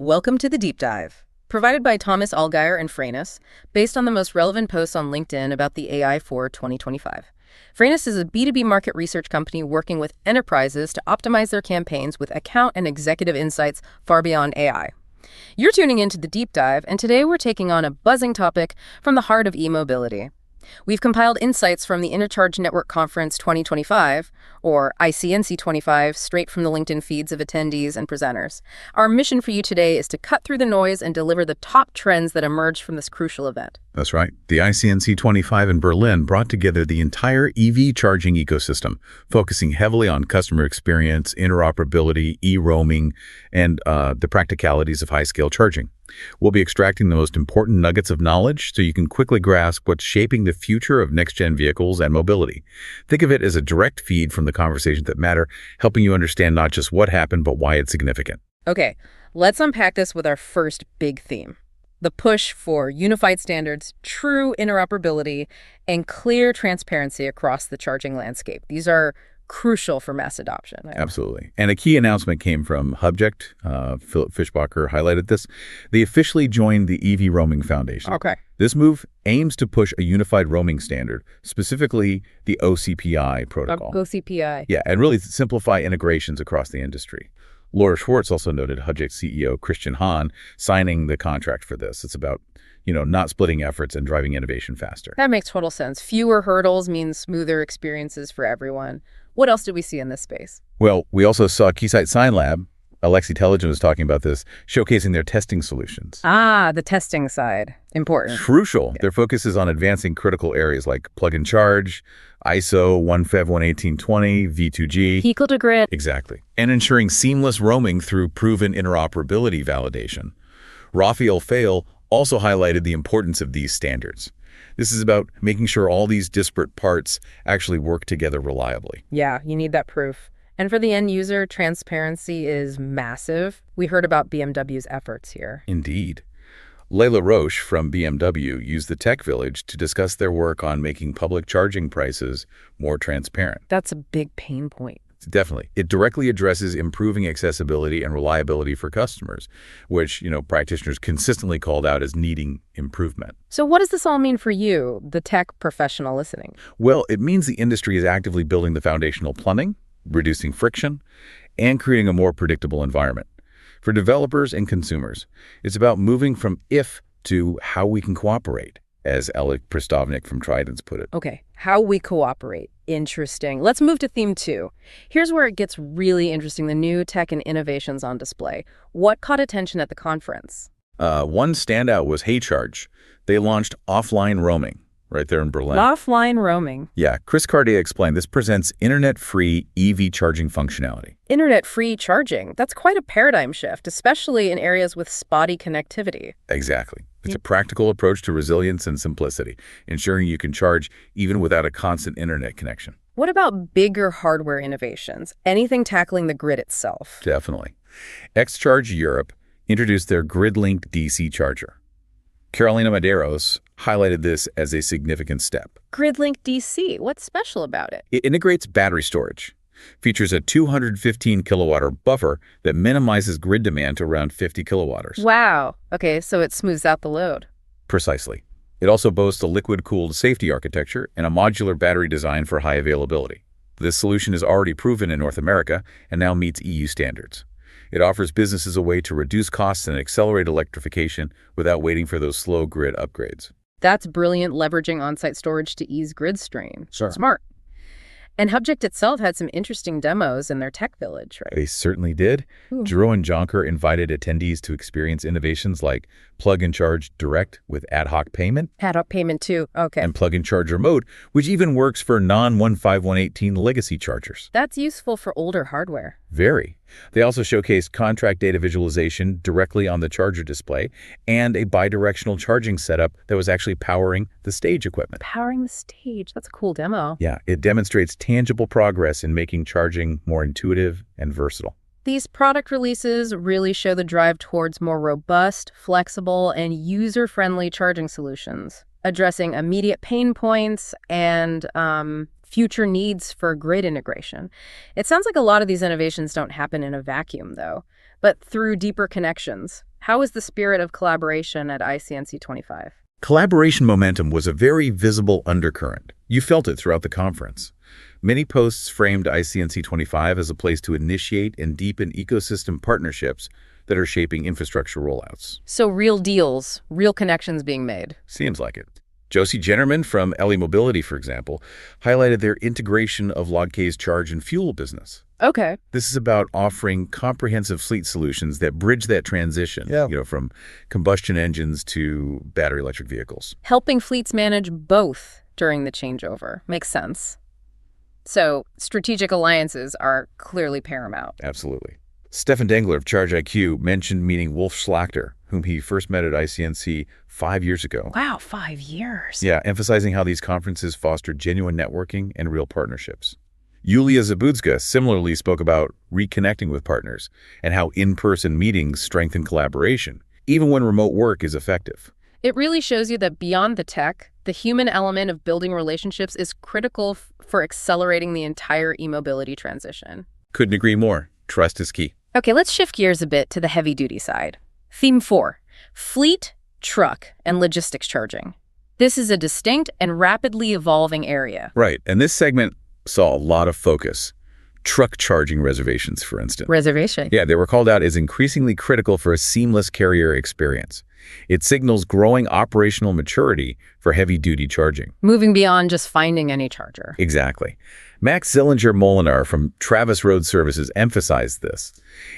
Welcome to the Deep Dive, provided by Thomas Allgeier and Freenis, based on the most relevant posts on LinkedIn about the AI for 2025. Freenis is a B2B market research company working with enterprises to optimize their campaigns with account and executive insights far beyond AI. You're tuning into the Deep Dive, and today we're taking on a buzzing topic from the heart of e-mobility. We've compiled insights from the Intercharge Network Conference 2025, or ICNC25, straight from the LinkedIn feeds of attendees and presenters. Our mission for you today is to cut through the noise and deliver the top trends that emerge from this crucial event. That's right. The ICNC25 in Berlin brought together the entire EV charging ecosystem, focusing heavily on customer experience, interoperability, eRoaming, and the practicalities of high-scale charging. We'll be extracting the most important nuggets of knowledge so you can quickly grasp what's shaping the future of next-gen vehicles and mobility. Think of it as a direct feed from the conversations that matter, helping you understand not just what happened, but why it's significant. Okay, let's unpack this with our first big theme: the push for unified standards, true interoperability, and clear transparency across the charging landscape. These are crucial for mass adoption. Absolutely. And a key announcement came from Hubject. Philip Fischbacher highlighted this. They officially joined the eRoaming Foundation. Okay. This move aims to push a unified roaming standard, specifically the OCPI protocol. OCPI. Yeah, and really simplify integrations across the industry. Laura Schwartz also noted Hubject CEO Christian Hahn signing the contract for this. It's about, not splitting efforts and driving innovation faster. That makes total sense. Fewer hurdles means smoother experiences for everyone. What else did we see in this space? Well, we also saw Keysight Sign Lab. Alexi Telligent was talking about this, showcasing their testing solutions. Ah, the testing side. Important. Crucial. Yeah. Their focus is on advancing critical areas like plug and charge, ISO 1FEV11820, V2G. Vehicle to grid. Exactly. And ensuring seamless roaming through proven interoperability validation. Rafael Fail also highlighted the importance of these standards. This is about making sure all these disparate parts actually work together reliably. Yeah, you need that proof. And for the end user, transparency is massive. We heard about BMW's efforts here. Indeed. Layla Roche from BMW used the Tech Village to discuss their work on making public charging prices more transparent. That's a big pain point. Definitely. It directly addresses improving accessibility and reliability for customers, which, practitioners consistently called out as needing improvement. So what does this all mean for you, the tech professional listening? Well, it means the industry is actively building the foundational plumbing, reducing friction, and creating a more predictable environment. For developers and consumers, it's about moving from if to how we can cooperate, as Alec Pristovnik from Trident's put it. Okay, how we cooperate. Interesting. Let's move to theme 2. Here's where it gets really interesting, the new tech and innovations on display. What caught attention at the conference? One standout was HeyCharge. They launched offline roaming right there in Berlin. Offline roaming. Yeah, Chris Cartier explained this presents internet-free EV charging functionality. Internet-free charging. That's quite a paradigm shift, especially in areas with spotty connectivity. Exactly. It's a practical approach to resilience and simplicity, ensuring you can charge even without a constant internet connection. What about bigger hardware innovations? Anything tackling the grid itself? Definitely. XCharge Europe introduced their grid-linked DC charger. Carolina Medeiros highlighted this as a significant step. Grid-linked DC, what's special about it? It integrates battery storage, features a 215 kilowatt buffer that minimizes grid demand to around 50 kilowatt. Wow. Okay, so it smooths out the load. Precisely. It also boasts a liquid-cooled safety architecture and a modular battery design for high availability. This solution is already proven in North America and now meets EU standards. It offers businesses a way to reduce costs and accelerate electrification without waiting for those slow grid upgrades. That's brilliant, leveraging on-site storage to ease grid strain. Sure. Smart. And Hubject itself had some interesting demos in their tech village, right? They certainly did. Ooh. Jero and Jonker invited attendees to experience innovations like plug and charge direct with ad hoc payment. Ad hoc payment too. Okay. And plug and charge remote, which even works for non-15118 legacy chargers. That's useful for older hardware. Very. They also showcased contract data visualization directly on the charger display and a bidirectional charging setup that was actually powering the stage equipment. Powering the stage. That's a cool demo. Yeah, it demonstrates tangible progress in making charging more intuitive and versatile. These product releases really show the drive towards more robust, flexible, and user-friendly charging solutions, addressing immediate pain points and future needs for grid integration. It sounds like a lot of these innovations don't happen in a vacuum, though, but through deeper connections. How was the spirit of collaboration at ICNC 25? Collaboration momentum was a very visible undercurrent. You felt it throughout the conference. Many posts framed ICNC 25 as a place to initiate and deepen ecosystem partnerships that are shaping infrastructure rollouts. So real deals, real connections being made. Seems like it. Josie Jennerman from LE Mobility, for example, highlighted their integration of LogK's charge and fuel business. Okay. This is about offering comprehensive fleet solutions that bridge that transition, from combustion engines to battery electric vehicles. Helping fleets manage both during the changeover. Makes sense. So strategic alliances are clearly paramount. Absolutely. Stefan Dengler of ChargeIQ mentioned meeting Wolf Schlachter, whom he first met at ICNC 5 years ago. Wow, 5 years. Yeah, emphasizing how these conferences foster genuine networking and real partnerships. Yulia Zabudzka similarly spoke about reconnecting with partners and how in-person meetings strengthen collaboration, even when remote work is effective. It really shows you that beyond the tech, the human element of building relationships is critical for accelerating the entire e-mobility transition. Couldn't agree more. Trust is key. Okay, let's shift gears a bit to the heavy-duty side. Theme 4, fleet, truck, and logistics charging. This is a distinct and rapidly evolving area. Right, and this segment saw a lot of focus. Truck charging reservations, for instance. Reservation. Yeah, they were called out as increasingly critical for a seamless carrier experience. It signals growing operational maturity for heavy-duty charging. Moving beyond just finding any charger. Exactly. Max Zillinger-Molinar from Travis Road Services emphasized this.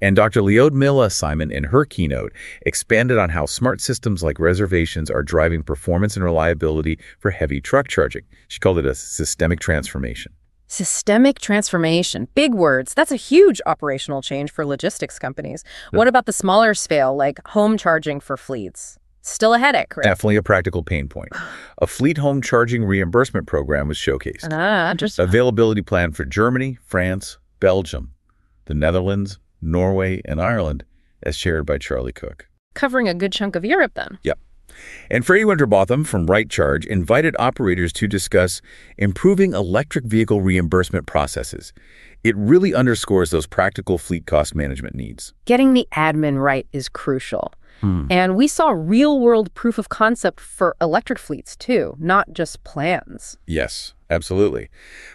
And Dr. Lyudmila Simon, in her keynote, expanded on how smart systems like reservations are driving performance and reliability for heavy truck charging. She called it a systemic transformation. Systemic transformation. Big words. That's a huge operational change for logistics companies. What about the smaller scale, like home charging for fleets? Still a headache, right? Definitely a practical pain point. A fleet home charging reimbursement program was showcased. Interesting. Availability plan for Germany, France, Belgium, the Netherlands, Norway, and Ireland, as shared by Charlie Cook. Covering a good chunk of Europe, then. Yep. And Freddie Winterbotham from Right Charge invited operators to discuss improving electric vehicle reimbursement processes. It really underscores those practical fleet cost management needs. Getting the admin right is crucial. And we saw real-world proof of concept for electric fleets, too, not just plans. Yes, absolutely.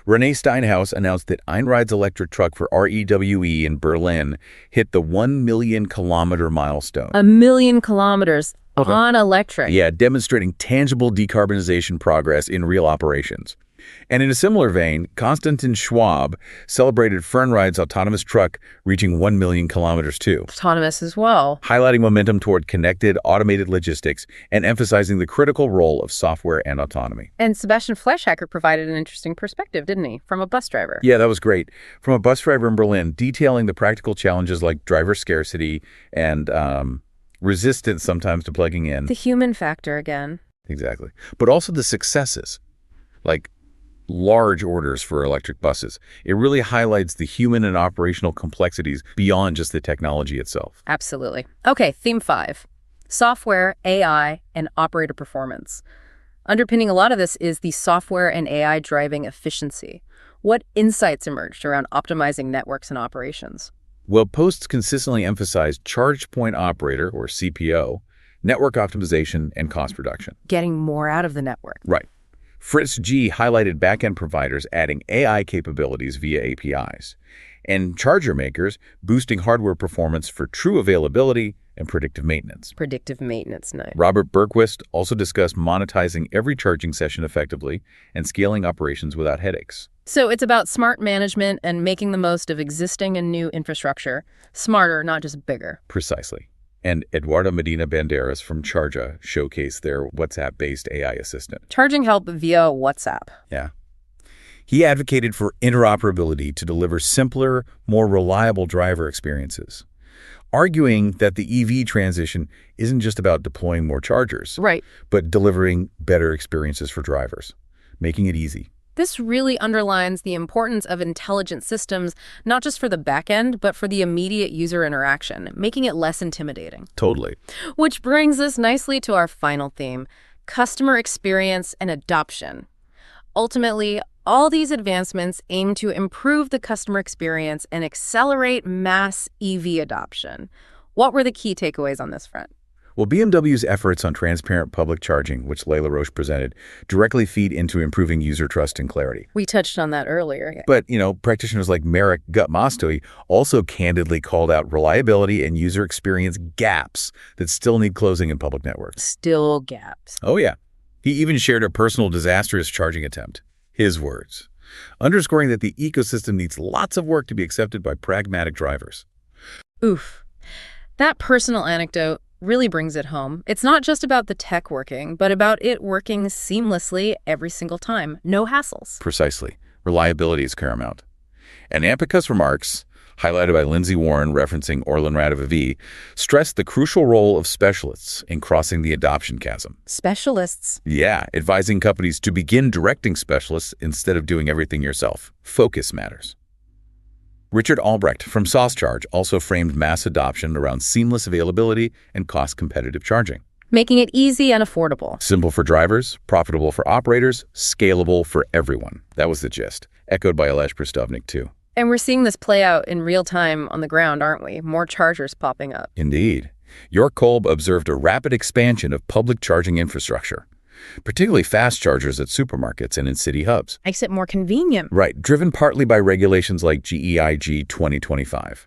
Renee Steinhaus announced that Einride's electric truck for REWE in Berlin hit the 1 million kilometer milestone. 1 million kilometers on electric. Yeah, demonstrating tangible decarbonization progress in real operations. And in a similar vein, Konstantin Schwab celebrated Fernride's autonomous truck reaching 1 million kilometers too. Autonomous as well. Highlighting momentum toward connected, automated logistics and emphasizing the critical role of software and autonomy. And Sebastian Fleischhacker provided an interesting perspective, didn't he, from a bus driver? Yeah, that was great. From a bus driver in Berlin, detailing the practical challenges like driver scarcity and resistance sometimes to plugging in. The human factor again. Exactly. But also the successes, like large orders for electric buses. It really highlights the human and operational complexities beyond just the technology itself. Absolutely. Okay, theme 5, software, AI, and operator performance. Underpinning a lot of this is the software and AI driving efficiency. What insights emerged around optimizing networks and operations? Well, posts consistently emphasized charge point operator, or CPO, network optimization, and cost reduction. Getting more out of the network. Right. Fritz G highlighted backend providers adding AI capabilities via APIs, and charger makers boosting hardware performance for true availability and predictive maintenance. Predictive maintenance, nice. Robert Bergquist also discussed monetizing every charging session effectively and scaling operations without headaches. So it's about smart management and making the most of existing and new infrastructure. Smarter, not just bigger. Precisely. And Eduardo Medina Banderas from Charja showcased their WhatsApp-based AI assistant. Charging help via WhatsApp. Yeah. He advocated for interoperability to deliver simpler, more reliable driver experiences, arguing that the EV transition isn't just about deploying more chargers, Right. but delivering better experiences for drivers, making it easy. This really underlines the importance of intelligent systems, not just for the back end, but for the immediate user interaction, making it less intimidating. Totally. Which brings us nicely to our final theme, customer experience and adoption. Ultimately, all these advancements aim to improve the customer experience and accelerate mass EV adoption. What were the key takeaways on this front? Well, BMW's efforts on transparent public charging, which Layla Roche presented, directly feed into improving user trust and clarity. We touched on that earlier. But, practitioners like Marek Gutmastoi also candidly called out reliability and user experience gaps that still need closing in public networks. Still gaps. Oh, yeah. He even shared a personal disastrous charging attempt. His words. Underscoring that the ecosystem needs lots of work to be accepted by pragmatic drivers. Oof. That personal anecdote really brings it home. It's not just about the tech working, but about it working seamlessly every single time. No hassles. Precisely. Reliability is paramount. And Ampika's remarks, highlighted by Lindsay Warren referencing Orlin Radovavi, stressed the crucial role of specialists in crossing the adoption chasm. Specialists? Yeah, advising companies to begin directing specialists instead of doing everything yourself. Focus matters. Richard Albrecht from SauceCharge also framed mass adoption around seamless availability and cost-competitive charging. Making it easy and affordable. Simple for drivers, profitable for operators, scalable for everyone. That was the gist, echoed by Alesh Pristovnik, too. And we're seeing this play out in real time on the ground, aren't we? More chargers popping up. Indeed. York Kolb observed a rapid expansion of public charging infrastructure, particularly fast chargers at supermarkets and in city hubs. Makes it more convenient. Right, driven partly by regulations like GEIG 2025.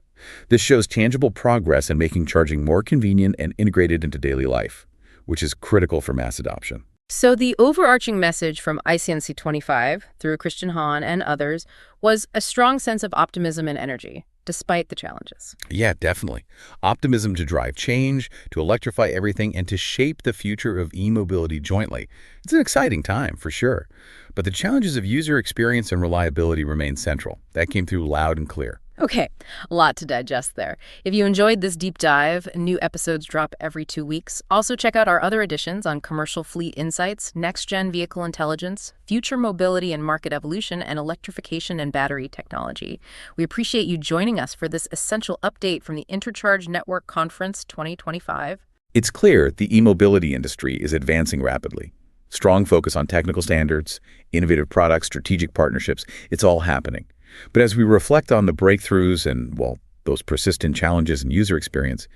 This shows tangible progress in making charging more convenient and integrated into daily life, which is critical for mass adoption. So the overarching message from ICNC 25, through Christian Hahn and others, was a strong sense of optimism and energy, despite the challenges. Yeah, definitely. Optimism to drive change, to electrify everything, and to shape the future of e-mobility jointly. It's an exciting time, for sure. But the challenges of user experience and reliability remain central. That came through loud and clear. Okay, a lot to digest there. If you enjoyed this deep dive, new episodes drop every 2 weeks. Also check out our other editions on commercial fleet insights, next-gen vehicle intelligence, future mobility and market evolution, and electrification and battery technology. We appreciate you joining us for this essential update from the Intercharge Network Conference 2025. It's clear the e-mobility industry is advancing rapidly. Strong focus on technical standards, innovative products, strategic partnerships, it's all happening. But as we reflect on the breakthroughs and, those persistent challenges in user experience,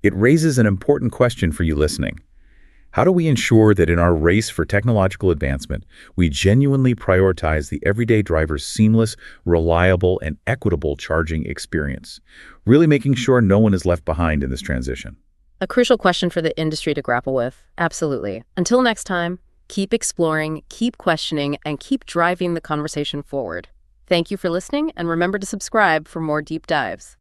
it raises an important question for you listening. How do we ensure that in our race for technological advancement, we genuinely prioritize the everyday driver's seamless, reliable, and equitable charging experience, really making sure no one is left behind in this transition? A crucial question for the industry to grapple with. Absolutely. Until next time, keep exploring, keep questioning, and keep driving the conversation forward. Thank you for listening, and remember to subscribe for more deep dives.